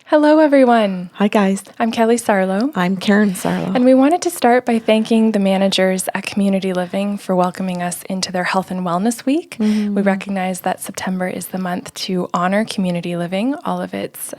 Hello, everyone. Hi, guys. I'm Kelly Sarlo. I'm Karen Sarlo. And we wanted to start by thanking the managers at Community Living for welcoming us into their Health and Wellness Week. Mm-hmm. We recognize that September is the month to honor Community Living, all of its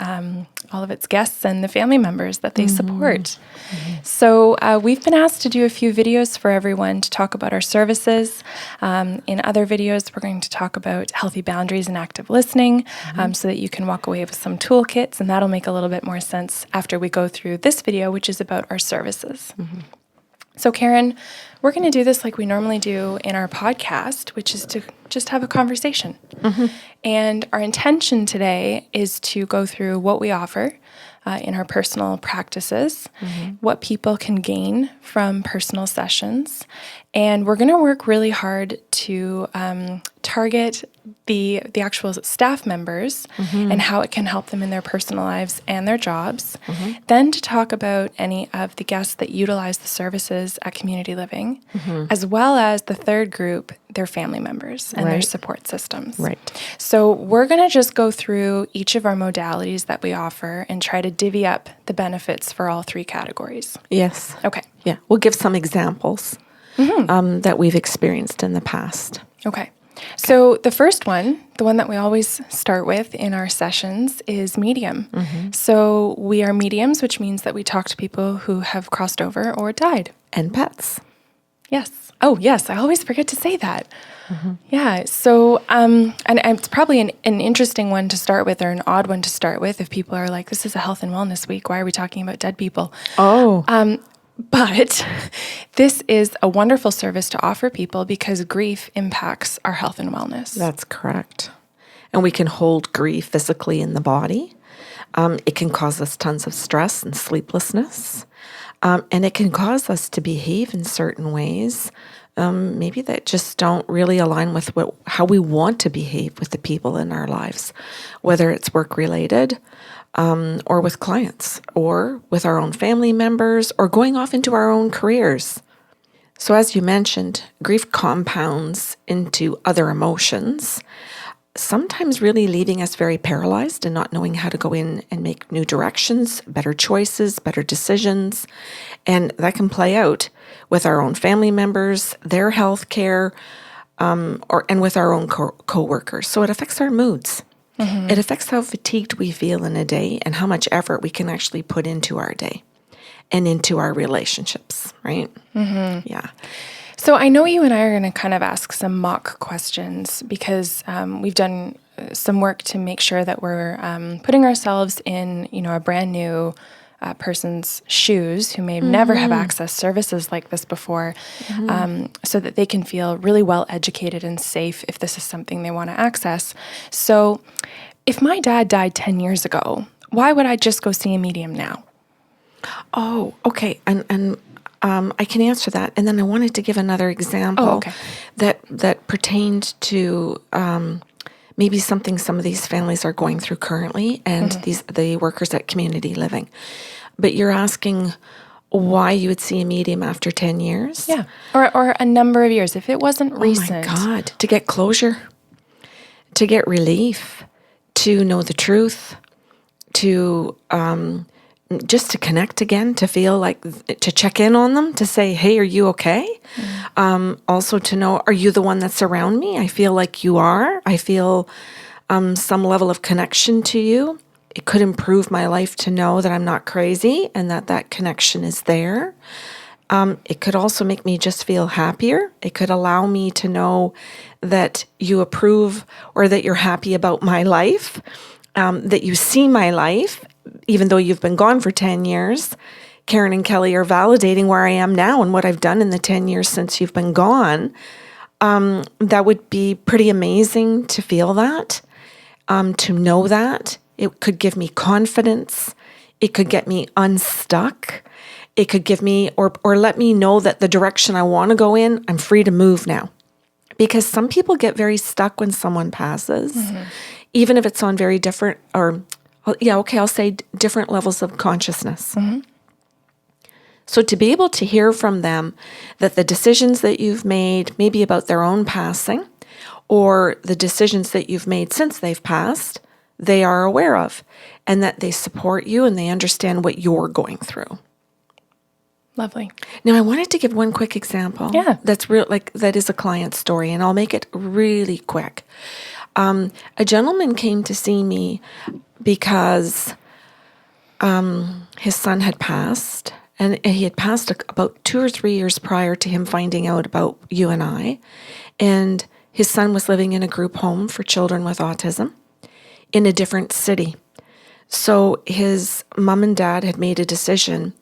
guests and the family members that they support. Mm-hmm. So we've been asked to do a few videos for everyone to talk about our services. In other videos, we're going to talk about healthy boundaries and active listening, so that you can walk away with some toolkits, and that'll make a little bit more sense after we go through this video, which is about our services. Mm-hmm. So Karen, we're going to do this like we normally do in our podcast, which is to just have a conversation. Mm-hmm. And our intention today is to go through what we offer in our personal practices, what people can gain from personal sessions, and we're going to work really hard to target the actual staff members and how it can help them in their personal lives and their jobs. Then to talk about any of the guests that utilize the services at Community Living, as well as the third group, their family members and their support systems. Right. So we're going to just go through each of our modalities that we offer and try to divvy up the benefits for all three categories. Yes. Okay. Yeah. We'll give some examples that we've experienced in the past. Okay. So the first one, the one that we always start with in our sessions, is medium. So we are mediums, which means that we talk to people who have crossed over or died. And pets. Yes. Oh, yes. I always forget to say that. Yeah. So, and it's probably an interesting one to start with, or an odd one to start with, if people are like, this is a health and wellness week. Why are we talking about dead people? Oh. But this is a wonderful service to offer people because grief impacts our health and wellness. That's correct. And we can hold grief physically in the body. It can cause us tons of stress and sleeplessness. And it can cause us to behave in certain ways, maybe that just don't really align with how we want to behave with the people in our lives, whether it's work-related, or with clients, or with our own family members, or going off into our own careers. So as you mentioned, grief compounds into other emotions, sometimes really leaving us very paralyzed and not knowing how to go in and make new directions, better choices, better decisions. And that can play out with our own family members, their health care, and with our own co-workers. So it affects our moods. It affects how fatigued we feel in a day and how much effort we can actually put into our day and into our relationships, right? Yeah. So I know you and I are going to kind of ask some mock questions because we've done some work to make sure that we're putting ourselves in, a brand new person's shoes who may never have accessed services like this before, so that they can feel really well educated and safe if this is something they want to access. So if my dad died 10 years ago, why would I just go see a medium now? Oh, okay. And I can answer that. And then I wanted to give another example that pertained to maybe something some of these families are going through currently and the workers at Community Living. But you're asking why you would see a medium after 10 years? Yeah, or a number of years, if it wasn't recent. Oh my God, to get closure, to get relief, to know the truth, to just to connect again, to feel like, to check in on them, to say, hey, are you okay? Also to know, are you the one that's around me? I feel like you are. I feel some level of connection to you. It could improve my life to know that I'm not crazy and that connection is there. It could also make me just feel happier. It could allow me to know that you approve or that you're happy about my life, that you see my life, even though you've been gone for 10 years. Karen and Kelly are validating where I am now and what I've done in the 10 years since you've been gone. That would be pretty amazing to feel that, to know that. It could give me confidence. It could get me unstuck. It could give me or let me know that the direction I want to go in, I'm free to move now. Because some people get very stuck when someone passes, even if it's on very different I'll say different levels of consciousness. So to be able to hear from them that the decisions that you've made, maybe about their own passing, or the decisions that you've made since they've passed, they are aware of. and that they support you and they understand what you're going through. Lovely. Now, I wanted to give one quick example. Yeah. That's real, like that is a client story, and I'll make it really quick. A gentleman came to see me because his son had passed, and he had passed about 2 or 3 years prior to him finding out about you and I. And his son was living in a group home for children with autism in a different city. So his mom and dad had made a decision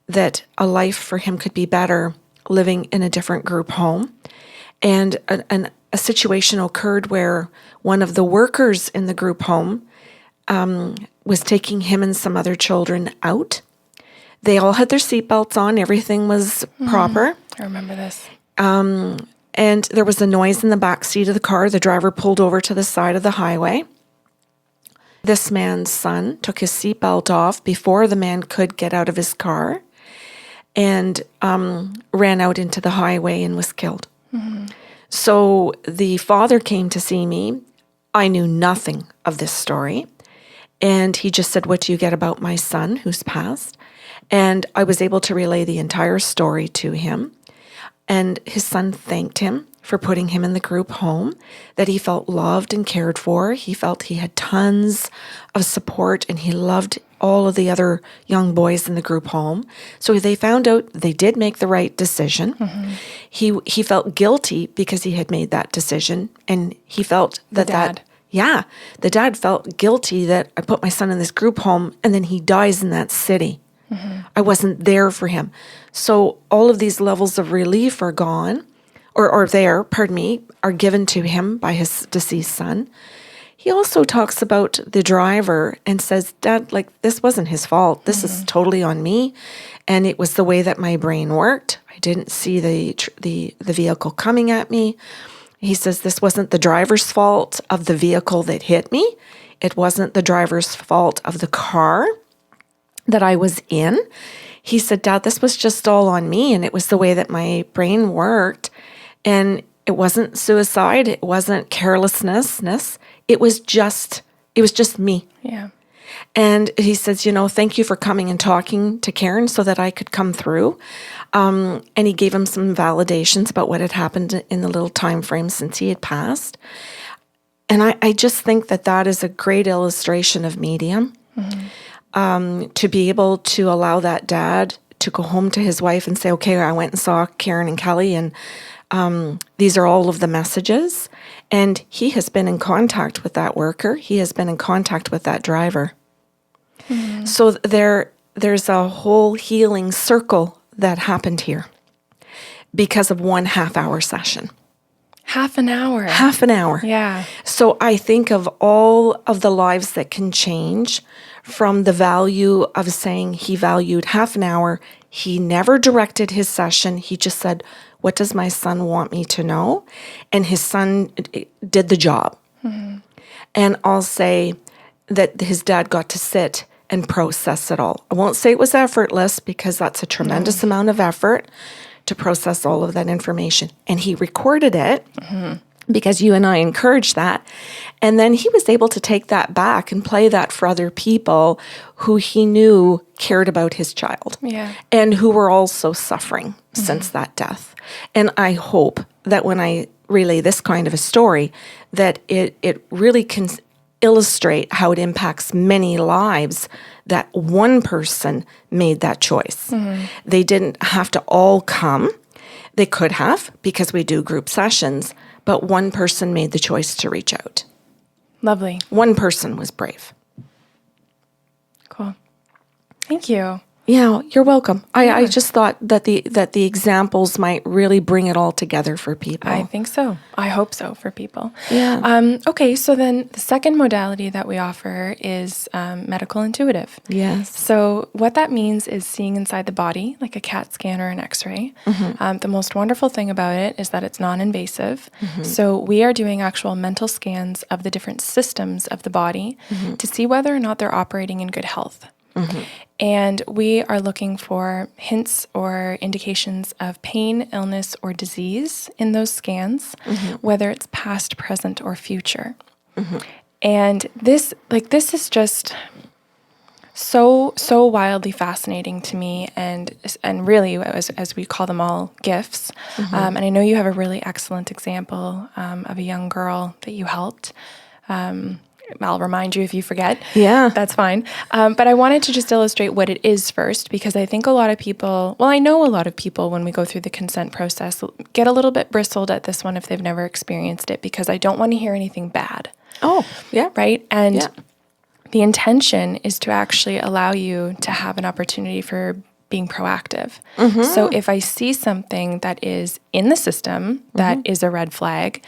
that a life for him could be better living in a different group home. And a situation occurred where one of the workers in the group home was taking him and some other children out. They all had their seatbelts on. Everything was proper. I remember this. And there was a noise in the back seat of the car. The driver pulled over to the side of the highway. This man's son took his seatbelt off before the man could get out of his car and ran out into the highway and was killed. So the father came to see me. I knew nothing of this story. And he just said, "What do you get about my son who's passed?" And I was able to relay the entire story to him. And his son thanked him for putting him in the group home, that he felt loved and cared for. He felt he had tons of support, and he loved all of the other young boys in the group home. So they found out they did make the right decision. He felt guilty because he had made that decision, and he felt that the dad felt guilty that I put my son in this group home and then he dies in that city. I wasn't there for him. So all of these levels of relief are gone, are given to him by his deceased son. He also talks about the driver and says, "Dad, like, this wasn't his fault. This is totally on me. And it was the way that my brain worked. I didn't see the vehicle coming at me." He says, "This wasn't the driver's fault of the vehicle that hit me. It wasn't the driver's fault of the car that I was in." He said, "Dad, this was just all on me, and it was the way that my brain worked. And it wasn't suicide. It wasn't carelessness. It was just me." Yeah. And he says, "Thank you for coming and talking to Karen so that I could come through." And he gave him some validations about what had happened in the little time frame since he had passed. And I just think that is a great illustration of medium. To be able to allow that dad to go home to his wife and say, "Okay, I went and saw Karen and Kelly, and these are all of the messages." And he has been in contact with that worker. He has been in contact with that driver. So there's a whole healing circle that happened here because of 1 half-hour session. Half an hour. Half an hour. Yeah. So I think of all of the lives that can change from the value of saying he valued half an hour. He never directed his session. He just said, "What does my son want me to know?" And his son did the job. And I'll say that his dad got to sit and process it all. I won't say it was effortless, because that's a tremendous amount of effort to process all of that information. And he recorded it because you and I encouraged that. And then he was able to take that back and play that for other people who he knew cared about his child. Yeah. And who were also suffering since that death. And I hope that when I relay this kind of a story, that it really can illustrate how it impacts many lives, that one person made that choice. They didn't have to all come. They could have, because we do group sessions, but one person made the choice to reach out. Lovely. One person was brave. Cool. Thank you. Yeah, you're welcome. I just thought that the examples might really bring it all together for people. I think so. I hope so for people. Yeah. Okay, so then the second modality that we offer is medical intuitive. Yes. So what that means is seeing inside the body, like a CAT scan or an X-ray. The most wonderful thing about it is that it's non-invasive. So we are doing actual mental scans of the different systems of the body to see whether or not they're operating in good health. And we are looking for hints or indications of pain, illness, or disease in those scans, whether it's past, present, or future. And this is just, So wildly fascinating to me, and really, as we call them all, gifts. And I know you have a really excellent example of a young girl that you helped. I'll remind you if you forget. Yeah. That's fine. But I wanted to just illustrate what it is first, because I think a lot of people, I know a lot of people when we go through the consent process get a little bit bristled at this one if they've never experienced it, because I don't want to hear anything bad. Oh, yeah. Right? And Yeah. the intention is to actually allow you to have an opportunity for being proactive. So if I see something that is in the system that is a red flag,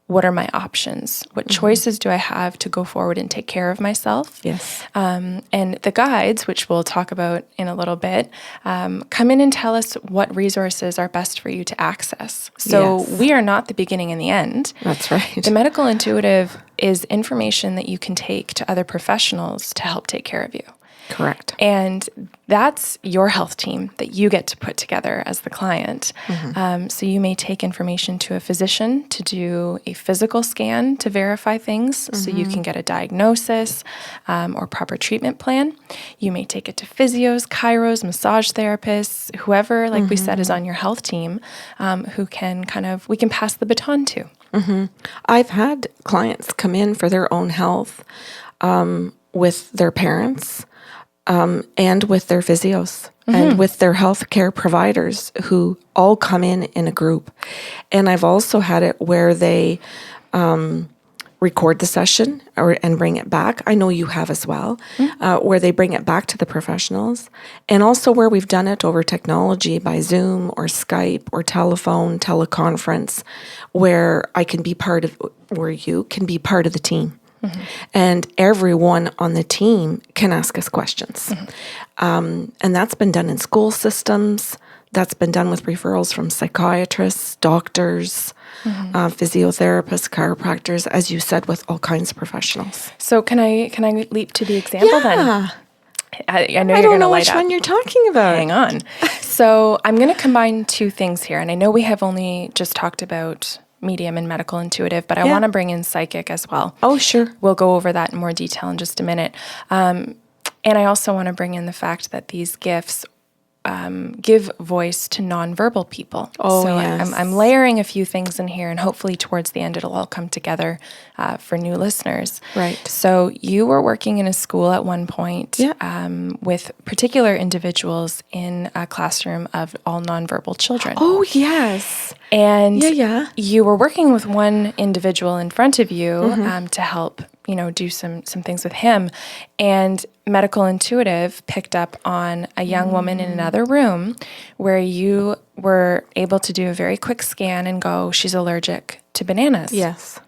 what are my options? What choices do I have to go forward and take care of myself? Yes. And the guides, which we'll talk about in a little bit, come in and tell us what resources are best for you to access. So Yes. we are not the beginning and the end. That's right. The medical intuitive is information that you can take to other professionals to help take care of you. Correct. And that's your health team that you get to put together as the client. So you may take information to a physician to do a physical scan to verify things so you can get a diagnosis or proper treatment plan. You may take it to physios, chiros, massage therapists, whoever, like we said, is on your health team, who can we can pass the baton to. I've had clients come in for their own health with their parents and with their physios and with their healthcare providers, who all come in a group. And I've also had it where they record the session and bring it back. I know you have as well, where they bring it back to the professionals. And also where we've done it over technology by Zoom or Skype or telephone, teleconference, where I can be part of, where you can be part of the team. And everyone on the team can ask us questions. And that's been done in school systems. That's been done with referrals from psychiatrists, doctors, physiotherapists, chiropractors, as you said, with all kinds of professionals. So can I leap to the example then? I know I you're don't going to know light which up. one you're talking about. Hang on. So I'm going to combine two things here. And I know we have only just talked about medium and medical intuitive, but I want to bring in psychic as well. Oh, sure. We'll go over that in more detail in just a minute. And I also want to bring in the fact that these gifts give voice to nonverbal people. Oh, so yes. I'm layering a few things in here, and hopefully towards the end it'll all come together for new listeners. Right. So you were working in a school at one point with particular individuals in a classroom of all nonverbal children. Oh, yes. And you were working with one individual in front of you to help, do some things with him. And medical intuitive picked up on a young woman in another room where you were able to do a very quick scan and go, she's allergic to bananas. Yes.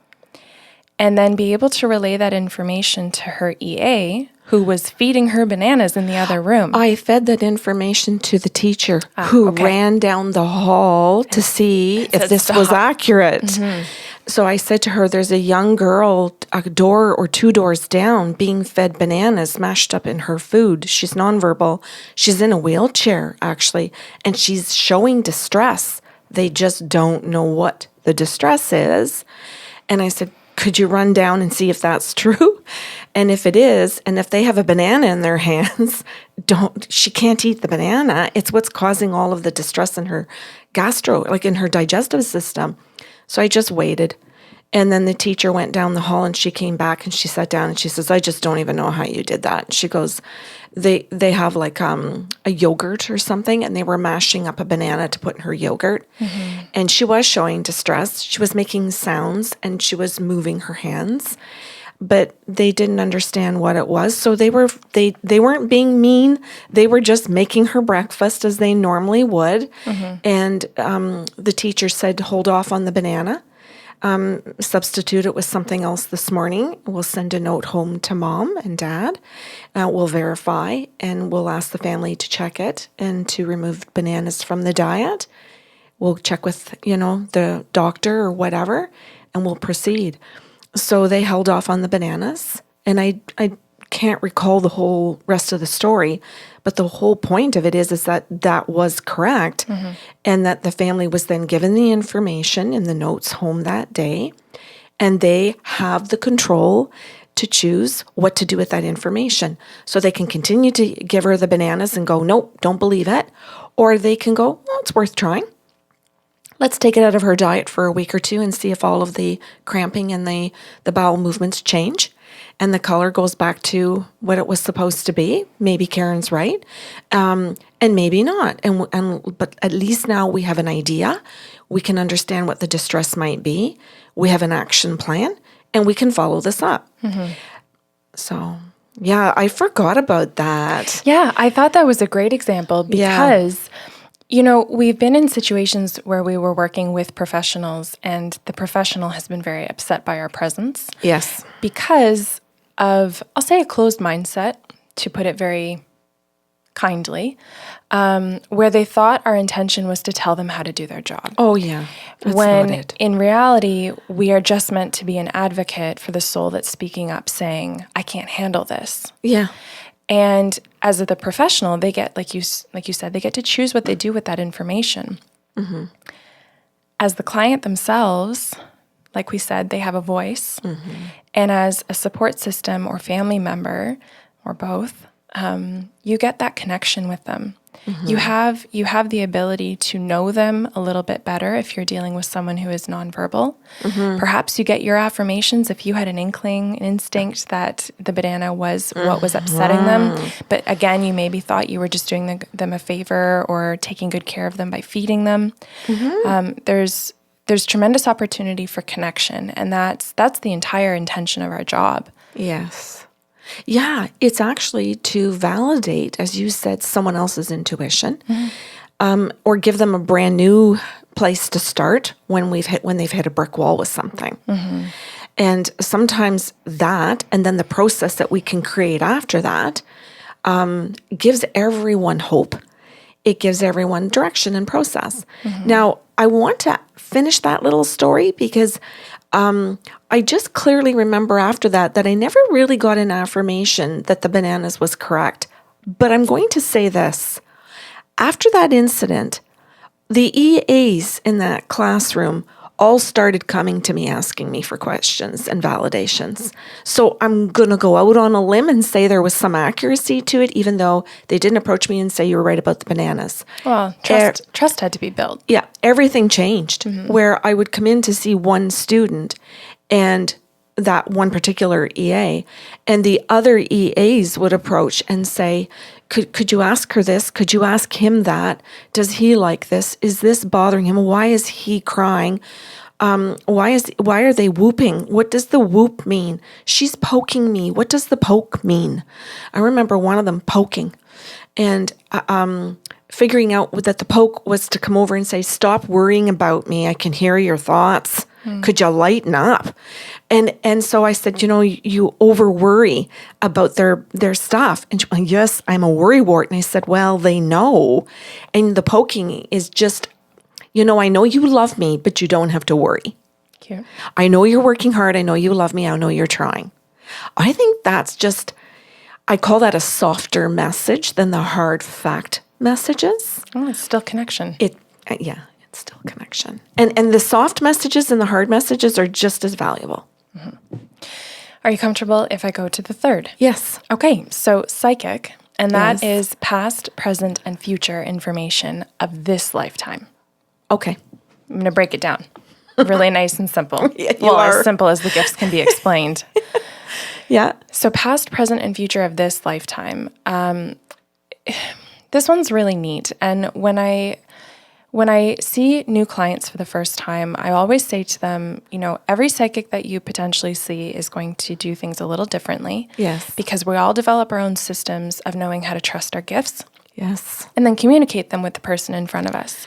And then be able to relay that information to her EA, who was feeding her bananas in the other room. I fed that information to the teacher who ran down the hall to see if this was accurate. So I said to her, there's a young girl a door or two doors down being fed bananas mashed up in her food. She's nonverbal. She's in a wheelchair, actually, and she's showing distress. They just don't know what the distress is. And I said, could you run down and see if that's true? And if it is, and if they have a banana in their hands, she can't eat the banana. It's what's causing all of the distress in her in her digestive system. So I just waited. And then the teacher went down the hall and she came back and she sat down and she says, I just don't even know how you did that. And she goes, they have a yogurt or something, and they were mashing up a banana to put in her yogurt. Mm-hmm. And she was showing distress. She was making sounds and she was moving her hands, but they didn't understand what it was. So they weren't being mean. They were just making her breakfast as they normally would. Mm-hmm. And the teacher said, hold off on the banana. Substitute it with something else this morning. We'll send a note home to mom and dad. We'll verify and we'll ask the family to check it and to remove bananas from the diet. We'll check with, the doctor or whatever, and we'll proceed. So they held off on the bananas, and I can't recall the whole rest of the story, but the whole point of it is that was correct, mm-hmm. and that the family was then given the information in the notes home that day, and they have the control to choose what to do with that information. So they can continue to give her the bananas and go, nope, don't believe it. Or they can go, well, it's worth trying. Let's take it out of her diet for a week or two and see if all of the cramping and the bowel movements change and the color goes back to what it was supposed to be. Maybe Karen's right, and maybe not. But at least now we have an idea. We can understand what the distress might be. We have an action plan, and we can follow this up. Mm-hmm. So, yeah, I forgot about that. Yeah, I thought that was a great example because... You know, we've been in situations where we were working with professionals and the professional has been very upset by our presence. Yes. Because of, I'll say, a closed mindset, to put it very kindly, where they thought our intention was to tell them how to do their job. Oh, yeah. That's when not it. In reality, we are just meant to be an advocate for the soul that's speaking up saying, I can't handle this. Yeah. And as the professional, they get, like you said, they get to choose what they do with that information. Mm-hmm. As the client themselves, like we said, they have a voice. Mm-hmm. And as a support system or family member, or both, you get that connection with them. Mm-hmm. You have the ability to know them a little bit better if you're dealing with someone who is nonverbal. Mm-hmm. Perhaps you get your affirmations if you had an inkling, an instinct that the banana was what was upsetting them. But again, you maybe thought you were just doing them a favor or taking good care of them by feeding them. Mm-hmm. There's tremendous opportunity for connection, and that's the entire intention of our job. Yes. Yeah, it's actually to validate, as you said, someone else's intuition, mm-hmm. Or give them a brand new place to start when they've hit a brick wall with something. Mm-hmm. And sometimes that, and then the process that we can create after that, gives everyone hope. It gives everyone direction and process. Mm-hmm. Now, I want to finish that little story because I just clearly remember after that I never really got an affirmation that the bananas was correct. But I'm going to say this. After that incident, the EAs in that classroom all started coming to me asking me for questions and validations. So I'm going to go out on a limb and say there was some accuracy to it, even though they didn't approach me and say you were right about the bananas. Well, trust had to be built. Yeah, everything changed. Mm-hmm. Where I would come in to see one student and that one particular EA, and the other EAs would approach and say, could you ask her this? Could you ask him that? Does he like this? Is this bothering him? Why is he crying? Why are they whooping? What does the whoop mean? She's poking me. What does the poke mean? I remember one of them poking and figuring out that the poke was to come over and say, stop worrying about me. I can hear your thoughts. Could you lighten up? And so I said, you over worry about their stuff. And she went, yes, I'm a worrywart. And I said, well, they know. And the poking is just, I know you love me, but you don't have to worry. Cute. I know you're working hard. I know you love me. I know you're trying. I think that's just, I call that a softer message than the hard fact messages. Oh, it's still connection. Yeah. Still connection. And the soft messages and the hard messages are just as valuable. Mm-hmm. Are you comfortable if I go to the third? Yes. Okay, so psychic, and that is past, present, and future information of this lifetime. Okay. I'm going to break it down. Really nice and simple. Yeah, you are. As simple as the gifts can be explained. Yeah. So past, present, and future of this lifetime. This one's really neat. And when I see new clients for the first time, I always say to them, every psychic that you potentially see is going to do things a little differently. Yes. Because we all develop our own systems of knowing how to trust our gifts. Yes. And then communicate them with the person in front of us.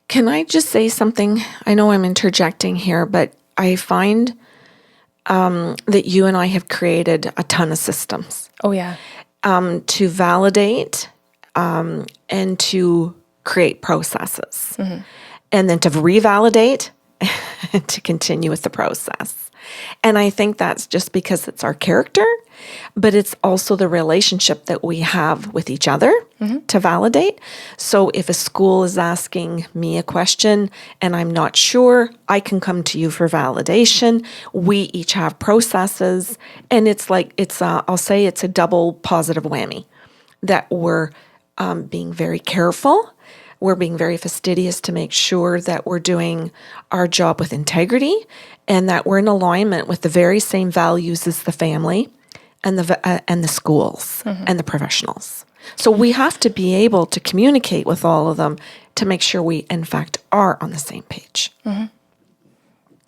Can I just say something? I know I'm interjecting here, but I find that you and I have created a ton of systems. Oh, yeah. To validate and to create processes, mm-hmm. and then to revalidate and to continue with the process. And I think that's just because it's our character, but it's also the relationship that we have with each other to validate. So if a school is asking me a question and I'm not sure, I can come to you for validation. We each have processes, and it's like, I'll say it's a double positive whammy, that we're being very careful. We're being very fastidious to make sure that we're doing our job with integrity and that we're in alignment with the very same values as the family and the schools and the professionals. So we have to be able to communicate with all of them to make sure we, in fact, are on the same page.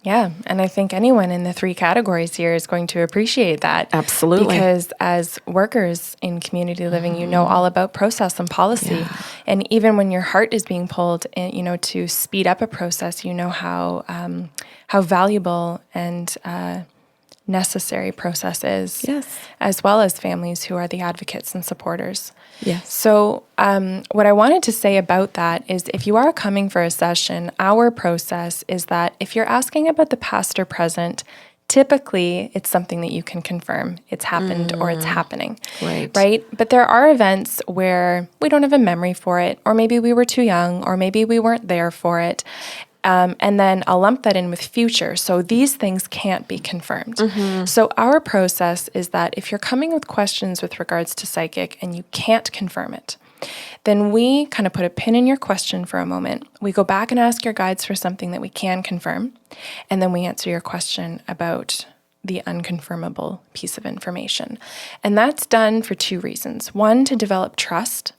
Yeah, and I think anyone in the 3 categories here is going to appreciate that. Absolutely. Because as workers in community living, you know all about process and policy. And even when your heart is being pulled, to speed up a process, you know how valuable and necessary process is. Yes. As well as families who are the advocates and supporters. Yes. So what I wanted to say about that is if you are coming for a session, our process is that if you're asking about the past or present, typically it's something that you can confirm. It's happened or it's happening. Right? But there are events where we don't have a memory for it, or maybe we were too young, or maybe we weren't there for it. And then I'll lump that in with future. So these things can't be confirmed. So our process is that if you're coming with questions with regards to psychic and you can't confirm it, then we kind of put a pin in your question for a moment. We go back and ask your guides for something that we can confirm. And then we answer your question about the unconfirmable piece of information. And that's done for 2 reasons. 1, to develop trust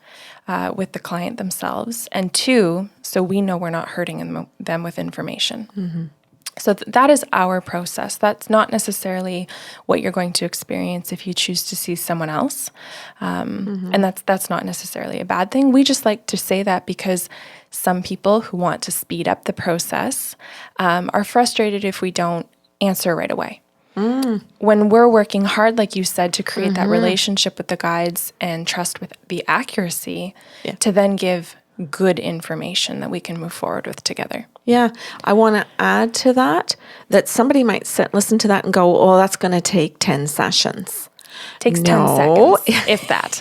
with the client themselves, and 2, so we know we're not hurting them with information. So that is our process. That's not necessarily what you're going to experience if you choose to see someone else, and that's not necessarily a bad thing. We just like to say that because some people who want to speed up the process are frustrated if we don't answer right away. When we're working hard, like you said, to create that relationship with the guides and trust with the accuracy to then give good information that we can move forward with together. Yeah. I want to add to that somebody might listen to that and go, oh, that's going to take 10 sessions. Takes 10 seconds, if that.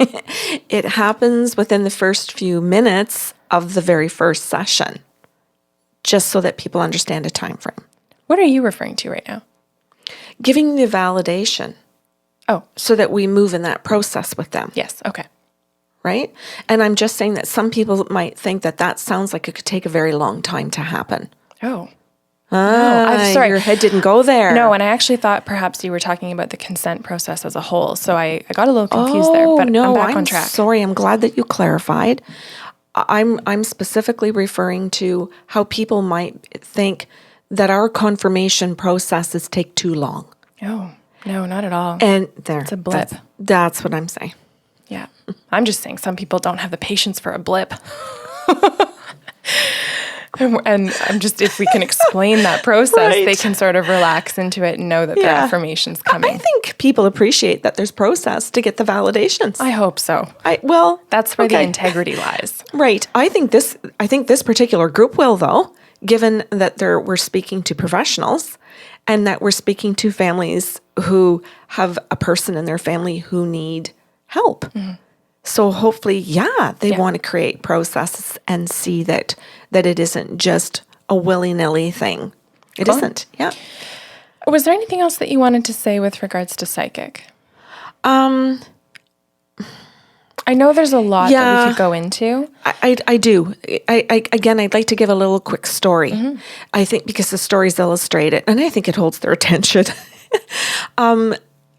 It happens within the first few minutes of the very first session, just so that people understand a time frame. What are you referring to right now? Giving the validation. Oh. So that we move in that process with them. Yes. Okay. Right? And I'm just saying that some people might think that sounds like it could take a very long time to happen. Oh. No, I'm sorry. Your head didn't go there. No, and I actually thought perhaps you were talking about the consent process as a whole. So I got a little confused there, but no, I'm back on track. Sorry, I'm glad that you clarified. I'm specifically referring to how people might think that our confirmation processes take too long. Oh, no, not at all. And it's a blip. That's what I'm saying. Yeah. I'm just saying some people don't have the patience for a blip. And I'm just, if we can explain that process, they can sort of relax into it and know that their affirmation's coming. I think people appreciate that there's process to get the validations. I hope so. That's where the integrity lies. Right. I think this particular group will, though, given that we're speaking to professionals and that we're speaking to families who have a person in their family who need help. So hopefully, they want to create processes and see that it isn't just a willy-nilly thing. It isn't. Yeah. Was there anything else that you wanted to say with regards to psychic? I know there's a lot that we could go into. I do. I'd like to give a little quick story. I think because the stories illustrate it, and I think it holds their attention.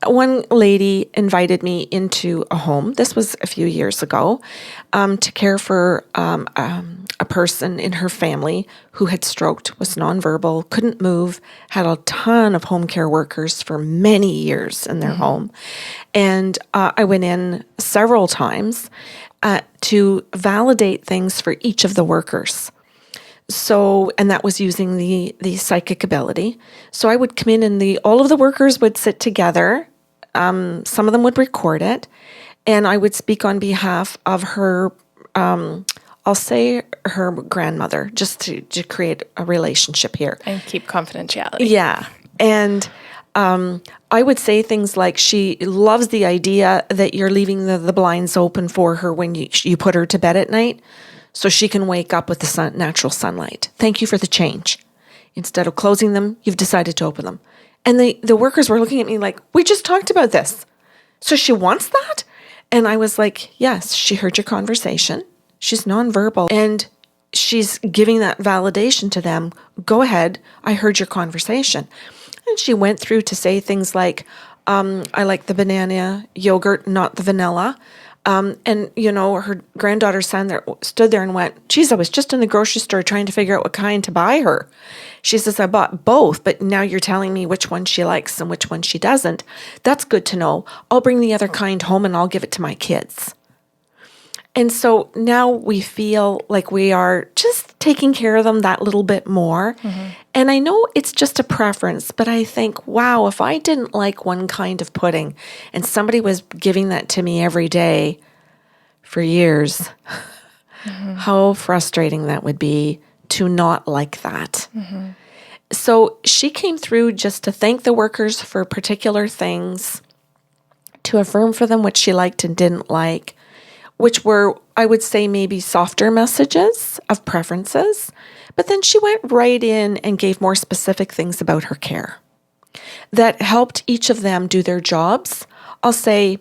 One lady invited me into a home. This was a few years ago, to care for a person in her family who had stroked, was nonverbal, couldn't move, had a ton of home care workers for many years in their home. And I went in several times to validate things for each of the workers. So, and that was using the psychic ability. So I would come in and all of the workers would sit together. Some of them would record it, and I would speak on behalf of her, I'll say her grandmother, just to create a relationship here. And keep confidentiality. Yeah. And I would say things like she loves the idea that you're leaving the blinds open for her when you put her to bed at night so she can wake up with the natural sunlight. Thank you for the change. Instead of closing them, you've decided to open them. And the workers were looking at me like, we just talked about this. So she wants that? And I was like, yes, she heard your conversation. She's nonverbal. And she's giving that validation to them. Go ahead. I heard your conversation. And she went through to say things like, I like the banana yogurt, not the vanilla. And, her granddaughter stood there and went, geez, I was just in the grocery store trying to figure out what kind to buy her. She says, I bought both, but now you're telling me which one she likes and which one she doesn't. That's good to know. I'll bring the other kind home and I'll give it to my kids. And so now we feel like we are just taking care of them that little bit more. Mm-hmm. And I know it's just a preference, but I think, wow, if I didn't like one kind of pudding and somebody was giving that to me every day for years, mm-hmm. how frustrating that would be to not like that. Mm-hmm. So she came through just to thank the workers for particular things, to affirm for them what she liked and didn't like, which were, I would say, maybe softer messages of preferences. But then she went right in and gave more specific things about her care that helped each of them do their jobs. I'll say,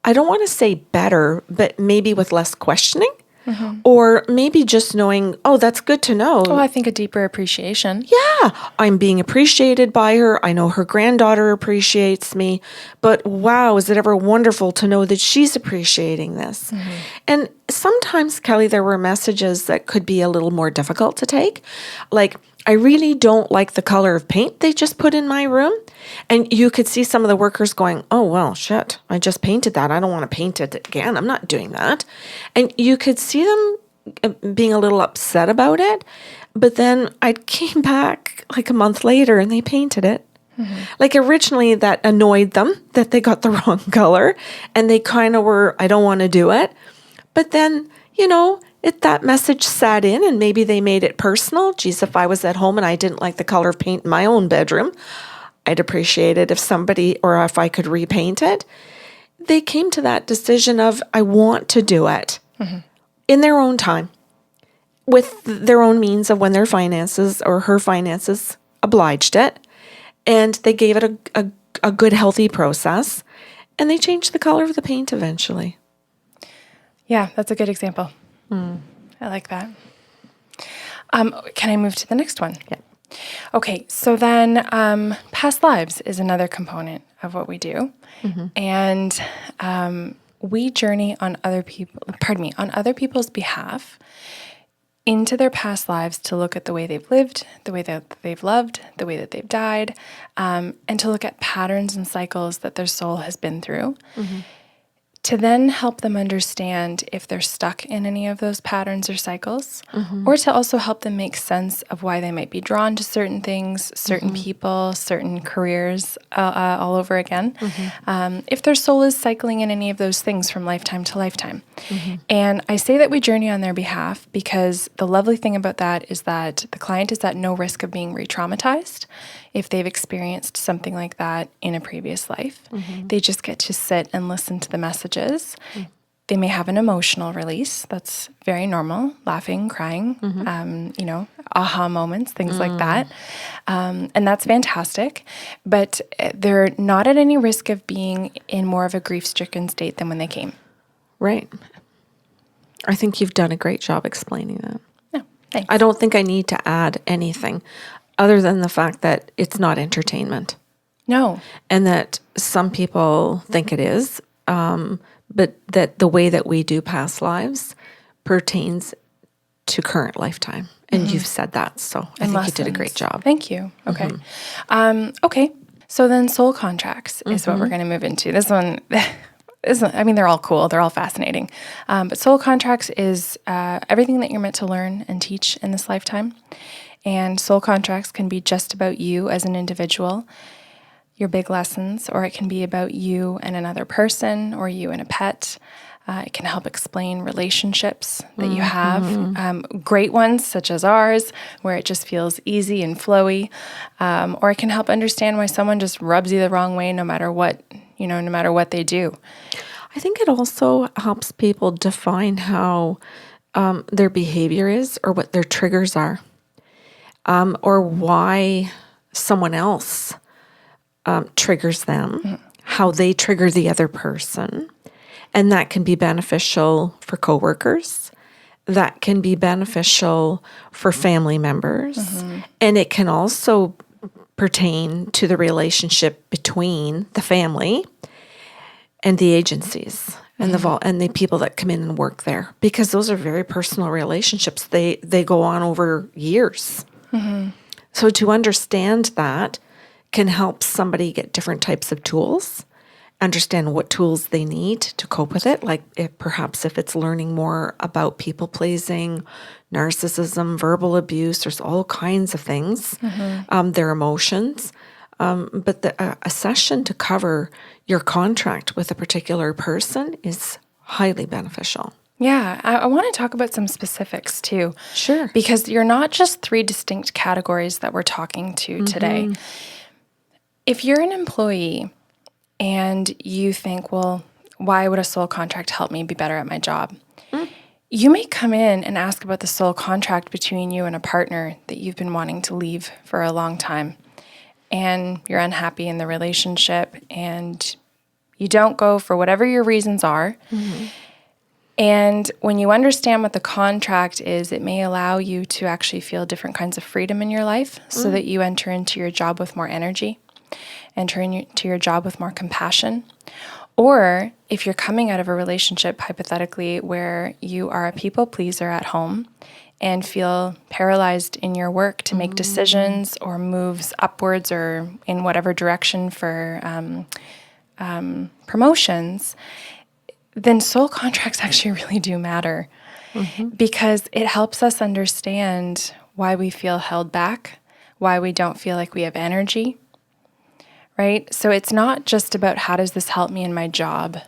I don't want to say better, but maybe with less questioning. Mm-hmm. Or maybe just knowing, oh, that's good to know. Oh, I think a deeper appreciation. Yeah, I'm being appreciated by her. I know her granddaughter appreciates me. But wow, is it ever wonderful to know that she's appreciating this? Mm-hmm. And sometimes, Kelly, there were messages that could be a little more difficult to take. Like, I really don't like the color of paint they just put in my room. And you could see some of the workers going, oh, well, shit, I just painted that. I don't want to paint it again. I'm not doing that. And you could see them being a little upset about it. But then I came back like a month later and they painted it. Mm-hmm. Like originally that annoyed them that they got the wrong color. And they kind of were, I don't want to do it. But then, that message sat in and maybe they made it personal. Geez, if I was at home and I didn't like the color of paint in my own bedroom, I'd appreciate it if somebody or if I could repaint it. They came to that decision of, I want to do it mm-hmm. in their own time with their own means of when their finances or her finances obliged it. And they gave it a good, healthy process. And they changed the color of the paint eventually. Yeah, that's a good example. I like that. Can I move to the next one? Yeah. Okay, so then past lives is another component of what we do. Mm-hmm. And we journey on other people's behalf into their past lives to look at the way they've lived, the way that they've loved, the way that they've died, and to look at patterns and cycles that their soul has been through. Mm-hmm. To then help them understand if they're stuck in any of those patterns or cycles, mm-hmm. or to also help them make sense of why they might be drawn to certain things, certain mm-hmm. people, certain careers all over again, mm-hmm. If their soul is cycling in any of those things from lifetime to lifetime. Mm-hmm. And I say that we journey on their behalf because the lovely thing about that is that the client is at no risk of being re-traumatized if they've experienced something like that in a previous life. Mm-hmm. They just get to sit and listen to the messages. Mm-hmm. They may have an emotional release. That's very normal, laughing, crying, mm-hmm. Aha moments, things like that. And that's fantastic. But they're not at any risk of being in more of a grief-stricken state than when they came. Right. I think you've done a great job explaining that. No, thanks. I don't think I need to add anything other than the fact that it's not entertainment. No. And that some people think it is, but that the way that we do past lives pertains to current lifetime. And you've said that, so I think you did a great job. Thank you. Okay. Mm-hmm. Okay. So then soul contracts is what we're going to move into. This one... they're all cool. They're all fascinating. But soul contracts is everything that you're meant to learn and teach in this lifetime. And soul contracts can be just about you as an individual, your big lessons, or it can be about you and another person, or you and a pet. It can help explain relationships that you have, great ones such as ours, where it just feels easy and flowy, or it can help understand why someone just rubs you the wrong way, no matter what they do. I think it also helps people define how their behavior is, or what their triggers are, or why someone else triggers them, how they trigger the other person. And that can be beneficial for coworkers. That can be beneficial for family members. And it can also pertain to the relationship between the family and the agencies and the people that come in and work there, because those are very personal relationships. They go on over years. So to understand that can help somebody get different types of tools, understand what tools they need to cope with it. Like perhaps if it's learning more about people pleasing, narcissism, verbal abuse, there's all kinds of things, their emotions. But a session to cover your contract with a particular person is highly beneficial. Yeah, I want to talk about some specifics too. Sure. Because you're not just 3 distinct categories that we're talking to today. If you're an employee and you think, well, why would a soul contract help me be better at my job? You may come in and ask about the soul contract between you and a partner that you've been wanting to leave for a long time. And you're unhappy in the relationship and you don't go for whatever your reasons are. And when you understand what the contract is, it may allow you to actually feel different kinds of freedom in your life so that you enter into your job with more energy, enter into your job with more compassion. Or if you're coming out of a relationship, hypothetically, where you are a people pleaser at home and feel paralyzed in your work to make decisions or moves upwards or in whatever direction for promotions, then soul contracts actually really do matter because it helps us understand why we feel held back, why we don't feel like we have energy, right? So it's not just about how does this help me in my job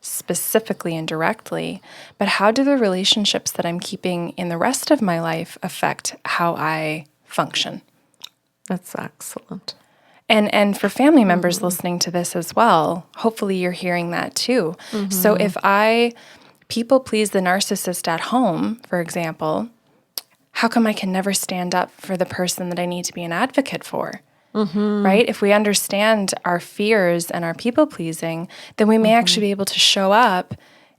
specifically and directly, but how do the relationships that I'm keeping in the rest of my life affect how I function? That's excellent. And for family members listening to this as well, hopefully you're hearing that too. So if I people please the narcissist at home, for example, how come I can never stand up for the person that I need to be an advocate for? Right? If we understand our fears and our people pleasing, then we may actually be able to show up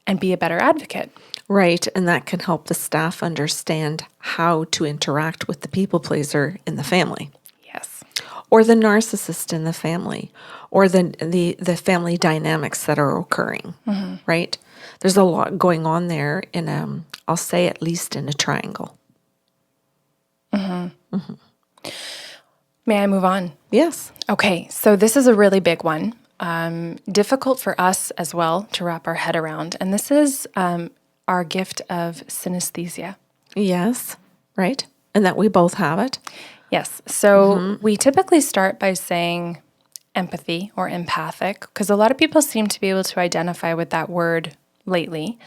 and be a better advocate. Right. And that can help the staff understand how to interact with the people pleaser in the family. Yes. Or the narcissist in the family, or the family dynamics that are occurring, right? There's a lot going on there in I'll say at least in a triangle. May I move on? Yes. Okay, so this is a really big one. Difficult for us as well to wrap our head around. And this is our gift of synesthesia. Yes. Right. And that we both have it. Yes. So we typically start by saying empathy or empathic, because a lot of people seem to be able to identify with that word lately,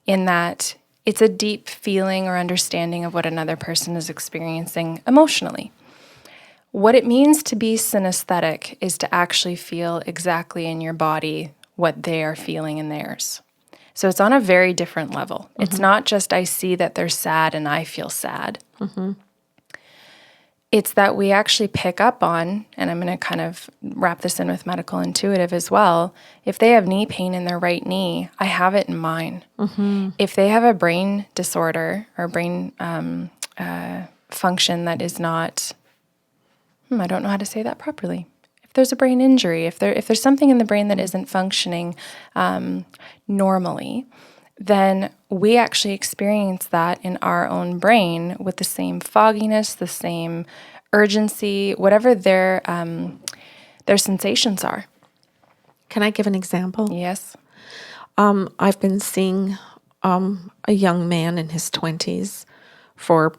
in that it's a deep feeling or understanding of what another person is experiencing emotionally. What it means to be synesthetic is to actually feel exactly in your body what they are feeling in theirs. So it's on a very different level. It's not just I see that they're sad and I feel sad. It's that we actually pick up on, and I'm going to kind of wrap this in with medical intuitive as well. If they have knee pain in their right knee, I have it in mine. If they have a brain disorder or brain function that is not, I don't know how to say that properly. If there's a brain injury, if there's something in the brain that isn't functioning normally, then we actually experience that in our own brain with the same fogginess, the same urgency, whatever their sensations are. Can I give an example? Yes. I've been seeing a young man in his 20s for,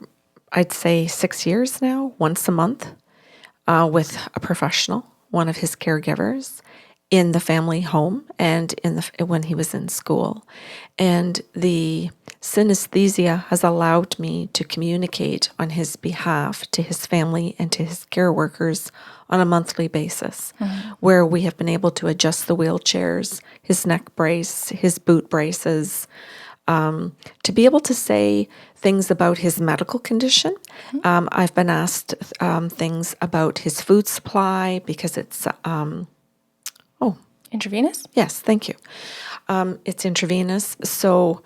I'd say, 6 years now, once a month, with a professional, one of his caregivers. in the family home and when he was in school. And the synesthesia has allowed me to communicate on his behalf to his family and to his care workers on a monthly basis, where we have been able to adjust the wheelchairs, his neck brace, his boot braces, to be able to say things about his medical condition. I've been asked things about his food supply because it's Intravenous? yes, thank you. It's intravenous, so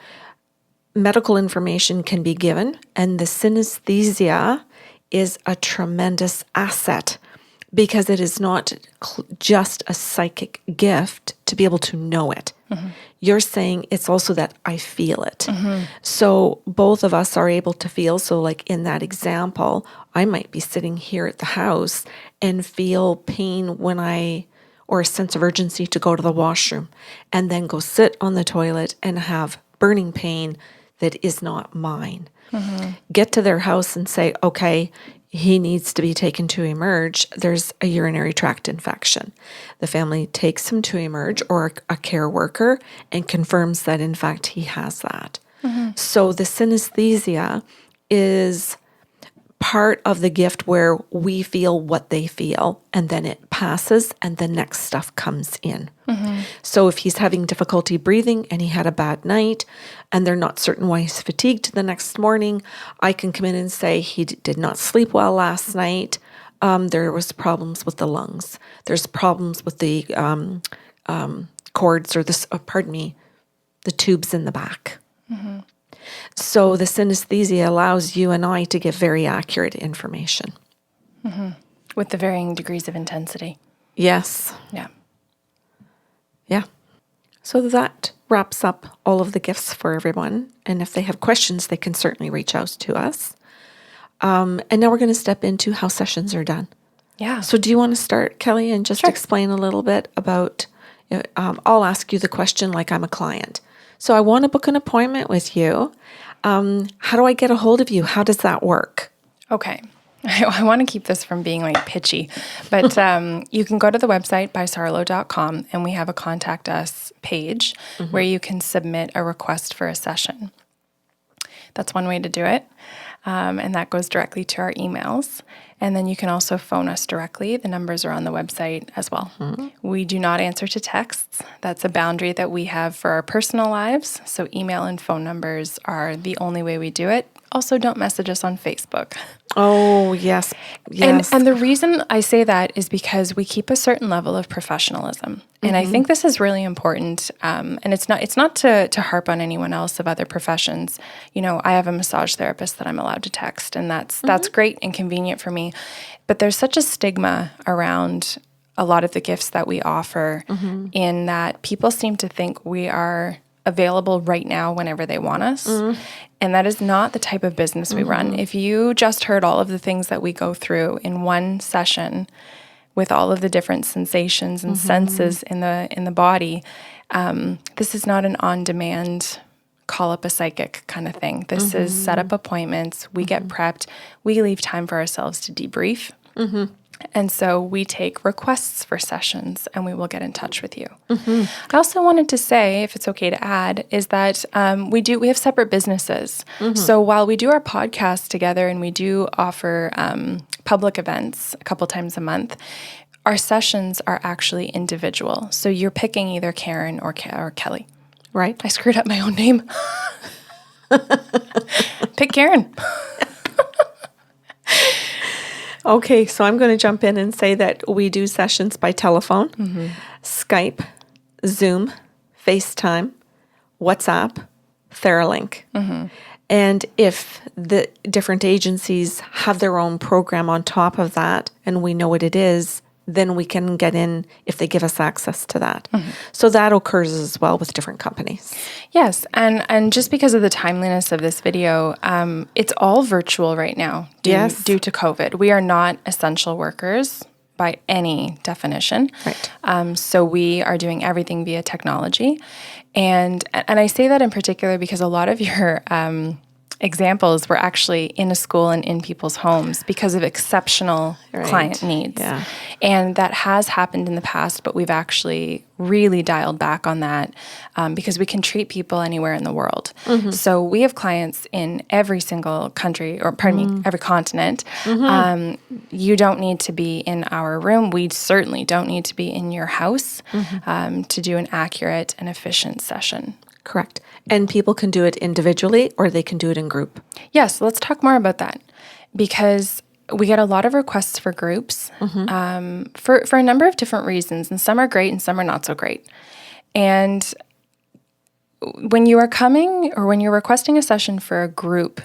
medical information can be given, and the synesthesia is a tremendous asset because it is not just a psychic gift to be able to know it. You're saying it's also that I feel it. So both of us are able to feel. So like in that example, I might be sitting here at the house and feel pain or a sense of urgency to go to the washroom, and then go sit on the toilet and have burning pain that is not mine. Get to their house and say, okay, he needs to be taken to emerge. There's a urinary tract infection. The family takes him to emerge, or a care worker, and confirms that in fact he has that. So the synesthesia is part of the gift where we feel what they feel, and then it passes and the next stuff comes in. So if he's having difficulty breathing and he had a bad night and they're not certain why he's fatigued the next morning, I can come in and say he did not sleep well last night. There was problems with the lungs. There's problems with the cords or the tubes in the back. So the synesthesia allows you and I to give very accurate information. With the varying degrees of intensity. Yes. Yeah. Yeah. So that wraps up all of the gifts for everyone. And if they have questions, they can certainly reach out to us. And now we're going to step into how sessions are done. Yeah. So do you want to start, Kelly, and just explain a little bit about, I'll ask you the question like I'm a client. So I want to book an appointment with you. How do I get a hold of you? How does that work? Okay. I want to keep this from being like pitchy, but you can go to the website bysarlo.com, and we have a contact us page where you can submit a request for a session. That's one way to do it. And that goes directly to our emails. And then you can also phone us directly. The numbers are on the website as well. We do not answer to texts. That's a boundary that we have for our personal lives. So email and phone numbers are the only way we do it. Also, don't message us on Facebook. Oh, yes. Yes. And the reason I say that is because we keep a certain level of professionalism. And I think this is really important. And it's not to harp on anyone else of other professions. You know, I have a massage therapist that I'm allowed to text, and that's great and convenient for me. But there's such a stigma around a lot of the gifts that we offer in that people seem to think we are available right now whenever they want us. And that is not the type of business we run. If you just heard all of the things that we go through in one session with all of the different sensations and senses in the body, this is not an on-demand call up a psychic kind of thing. This is set up appointments. We get prepped. We leave time for ourselves to debrief. And so we take requests for sessions, and we will get in touch with you. I also wanted to say, if it's okay to add, is that we have separate businesses. So while we do our podcast together and we do offer public events a couple times a month, our sessions are actually individual. So you're picking either Karen or Kelly. Right. I screwed up my own name. Pick Karen. Okay, so I'm going to jump in and say that we do sessions by telephone, Skype, Zoom, FaceTime, WhatsApp, Theralink. And if the different agencies have their own program on top of that, and we know what it is, then we can get in if they give us access to that. So that occurs as well with different companies. Yes, and just because of the timeliness of this video, it's all virtual right now due to COVID. We are not essential workers by any definition. Right. So we are doing everything via technology. And I say that in particular because a lot of your examples were actually in a school and in people's homes because of exceptional client needs. Yeah. And that has happened in the past, but we've actually really dialed back on that because we can treat people anywhere in the world. So we have clients in every single country, or pardon me, every continent. You don't need to be in our room. We certainly don't need to be in your house to do an accurate and efficient session. Correct. And people can do it individually or they can do it in group. Yes, let's talk more about that because we get a lot of requests for groups for a number of different reasons, and some are great and some are not so great. And when you are coming or when you're requesting a session for a group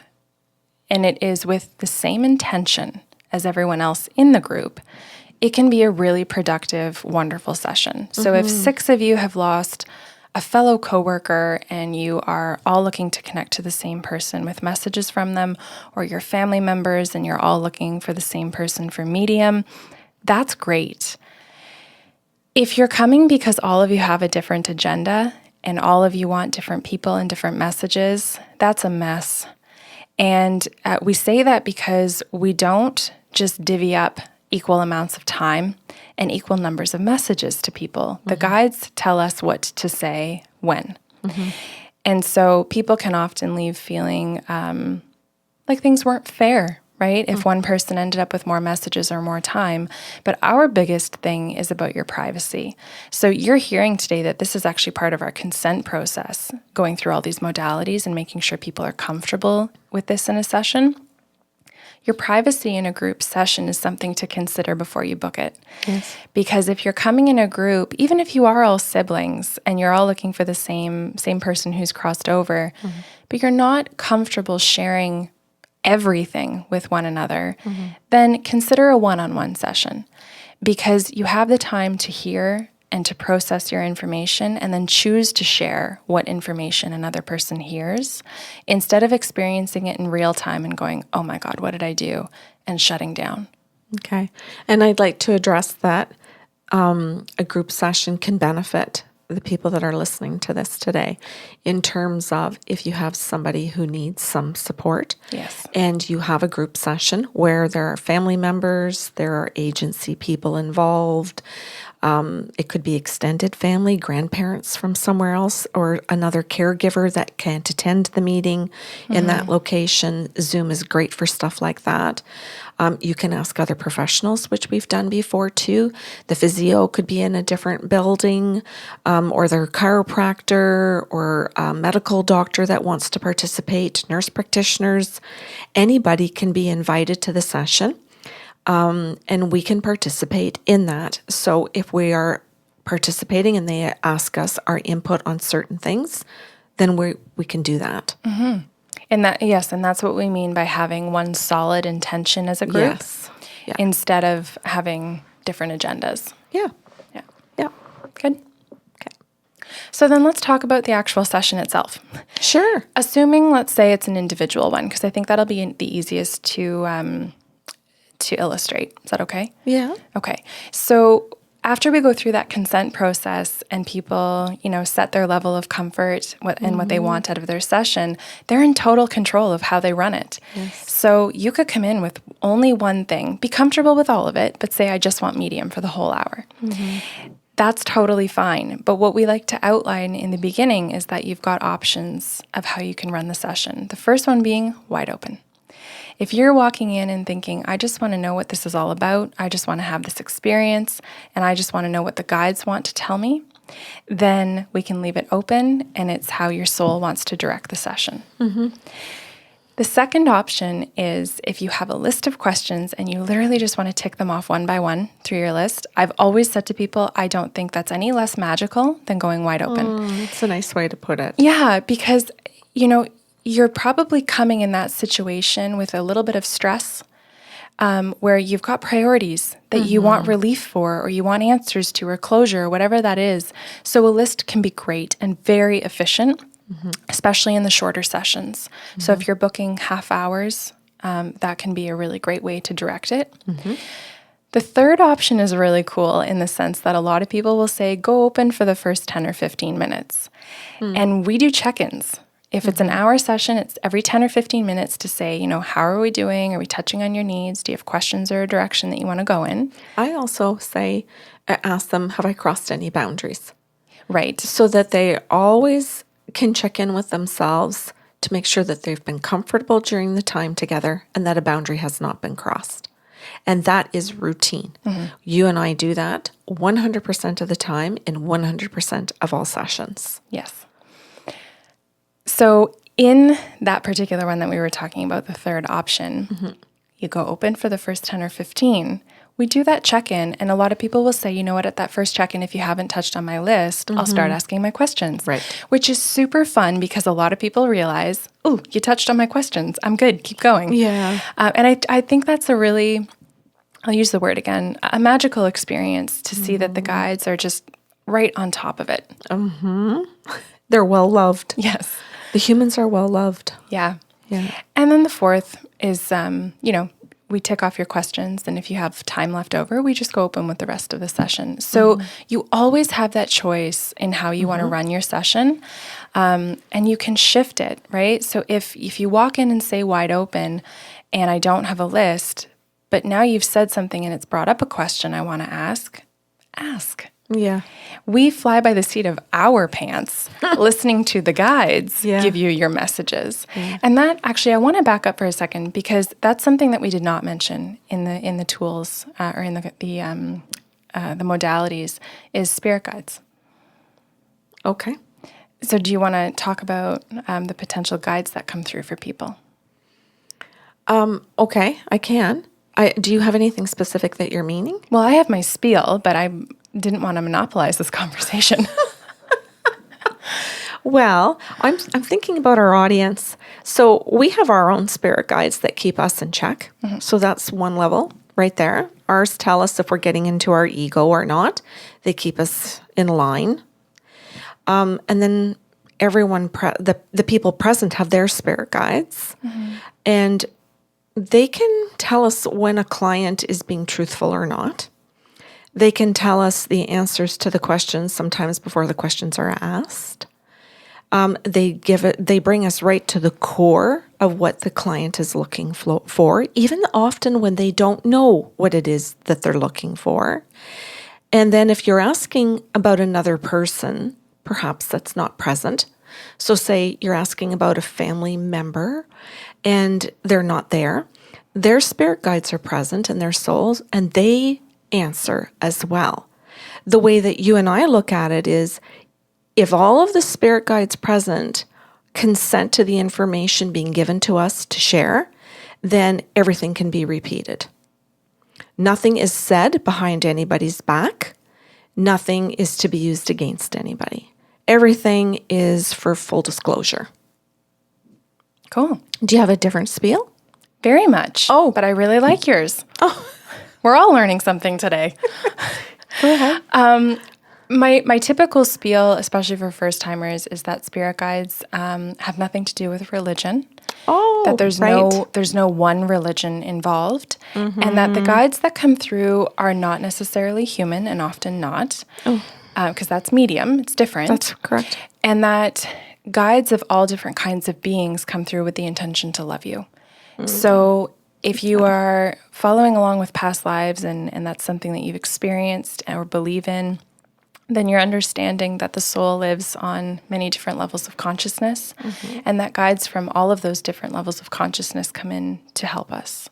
and it is with the same intention as everyone else in the group, it can be a really productive, wonderful session. So if 6 of you have lost a fellow coworker and you are all looking to connect to the same person with messages from them, or your family members and you're all looking for the same person for medium, that's great. If you're coming because all of you have a different agenda and all of you want different people and different messages, that's a mess. And we say that because we don't just divvy up equal amounts of time and equal numbers of messages to people. The guides tell us what to say when. And so people can often leave feeling like things weren't fair, right? If one person ended up with more messages or more time. But our biggest thing is about your privacy. So you're hearing today that this is actually part of our consent process, going through all these modalities and making sure people are comfortable with this in a session. Your privacy in a group session is something to consider before you book it. Yes. Because if you're coming in a group, even if you are all siblings and you're all looking for the same person who's crossed over, but you're not comfortable sharing everything with one another, then consider a one-on-one session because you have the time to hear and to process your information and then choose to share what information another person hears instead of experiencing it in real time and going, oh my God, what did I do? And shutting down. Okay. And I'd like to address that a group session can benefit the people that are listening to this today in terms of if you have somebody who needs some support. Yes. And you have a group session where there are family members, there are agency people involved. It could be extended family, grandparents from somewhere else, or another caregiver that can't attend the meeting in that location. Zoom is great for stuff like that. You can ask other professionals, which we've done before too. The physio could be in a different building, or their chiropractor, or a medical doctor that wants to participate, nurse practitioners. Anybody can be invited to the session. And we can participate in that. So if we are participating and they ask us our input on certain things, then we can do that. And that's what we mean by having one solid intention as a group Yes. Yeah. instead of having different agendas. Yeah. Yeah. Yeah. Good. Okay. So then let's talk about the actual session itself. Sure. Assuming, let's say it's an individual one, because I think that'll be the easiest to illustrate. Is that okay? Yeah. Okay. So after we go through that consent process and people, set their level of comfort and what they want out of their session, they're in total control of how they run it. Yes. So you could come in with only one thing, be comfortable with all of it, but say, I just want medium for the whole hour. That's totally fine. But what we like to outline in the beginning is that you've got options of how you can run the session. The first one being wide open. If you're walking in and thinking, I just want to know what this is all about, I just want to have this experience, and I just want to know what the guides want to tell me, then we can leave it open, and it's how your soul wants to direct the session. The second option is if you have a list of questions and you literally just want to tick them off one by one through your list. I've always said to people, I don't think that's any less magical than going wide open. That's a nice way to put it. Yeah, because, you're probably coming in that situation with a little bit of stress where you've got priorities that you want relief for or you want answers to or closure or whatever that is. So a list can be great and very efficient, especially in the shorter sessions. So if you're booking half hours, that can be a really great way to direct it. The third option is really cool in the sense that a lot of people will say, go open for the first 10 or 15 minutes. And we do check-ins. If it's an hour session, it's every 10 or 15 minutes to say, how are we doing? Are we touching on your needs? Do you have questions or a direction that you want to go in? I also say, ask them, have I crossed any boundaries? Right. So that they always can check in with themselves to make sure that they've been comfortable during the time together and that a boundary has not been crossed. And that is routine. You and I do that 100% of the time in 100% of all sessions. Yes. So in that particular one that we were talking about, the third option, you go open for the first 10 or 15. We do that check-in, and a lot of people will say, at that first check-in, if you haven't touched on my list, I'll start asking my questions. Right. Which is super fun because a lot of people realize, oh, you touched on my questions. I'm good. Keep going. Yeah. And I think that's a really, I'll use the word again, a magical experience to see that the guides are just right on top of it. They're well-loved. Yes. The humans are well-loved. Yeah. Yeah. And then the fourth is, we tick off your questions, and if you have time left over, we just go open with the rest of the session. So you always have that choice in how you want to run your session, and you can shift it, right? So if you walk in and say wide open, and I don't have a list, but now you've said something and it's brought up a question I want to ask. Yeah. We fly by the seat of our pants, listening to the guides give you your messages. And that actually, I want to back up for a second because that's something that we did not mention in the tools or in the modalities is spirit guides. Okay. So do you want to talk about the potential guides that come through for people? Okay, I can. Do you have anything specific that you're meaning? Well, I have my spiel, but I didn't want to monopolize this conversation. Well, I'm thinking about our audience. So we have our own spirit guides that keep us in check. So that's one level right there. Ours tell us if we're getting into our ego or not. They keep us in line. And then everyone, the people present have their spirit guides. And they can tell us when a client is being truthful or not. They can tell us the answers to the questions sometimes before the questions are asked. They bring us right to the core of what the client is looking for, even often when they don't know what it is that they're looking for. And then if you're asking about another person, perhaps that's not present. So say you're asking about a family member and they're not there. Their spirit guides are present in their souls and they answer as well. The way that you and I look at it is if all of the spirit guides present consent to the information being given to us to share, then everything can be repeated. Nothing is said behind anybody's back. Nothing is to be used against anybody. Everything is for full disclosure. Cool. Do you have a different spiel? Very much. Oh, but I really like yours. Oh, we're all learning something today. Go ahead. My typical spiel, especially for first timers, is that spirit guides have nothing to do with religion. Oh, that there's right. there's no one religion involved, and that the guides that come through are not necessarily human and often not, because that's medium. It's different. That's correct. And that guides of all different kinds of beings come through with the intention to love you. So if you are following along with past lives and that's something that you've experienced or believe in, then you're understanding that the soul lives on many different levels of consciousness and that guides from all of those different levels of consciousness come in to help us.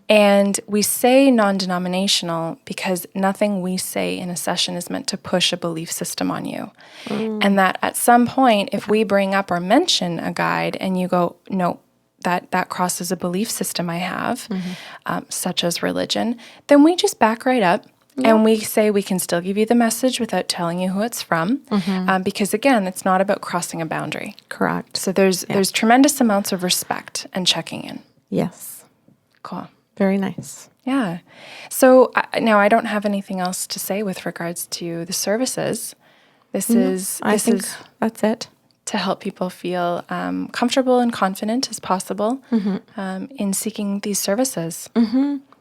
And we say non-denominational because nothing we say in a session is meant to push a belief system on you. And that at some point, if we bring up or mention a guide and you go, no, that crosses a belief system I have, such as religion, then we just back right up and we say we can still give you the message without telling you who it's from, because again, it's not about crossing a boundary. Correct. So there's tremendous amounts of respect and checking in. Yes. Cool. Very nice. Yeah. So now I don't have anything else to say with regards to the services. I think that's it. To help people feel comfortable and confident as possible in seeking these services.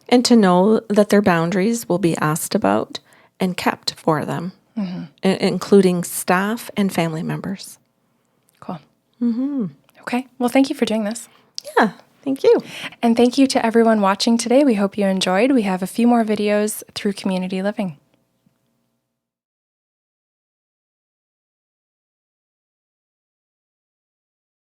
And to know that their boundaries will be asked about and kept for them, including staff and family members. Cool. Okay. Well, thank you for doing this. Yeah, thank you. And thank you to everyone watching today. We hope you enjoyed. We have a few more videos through community living.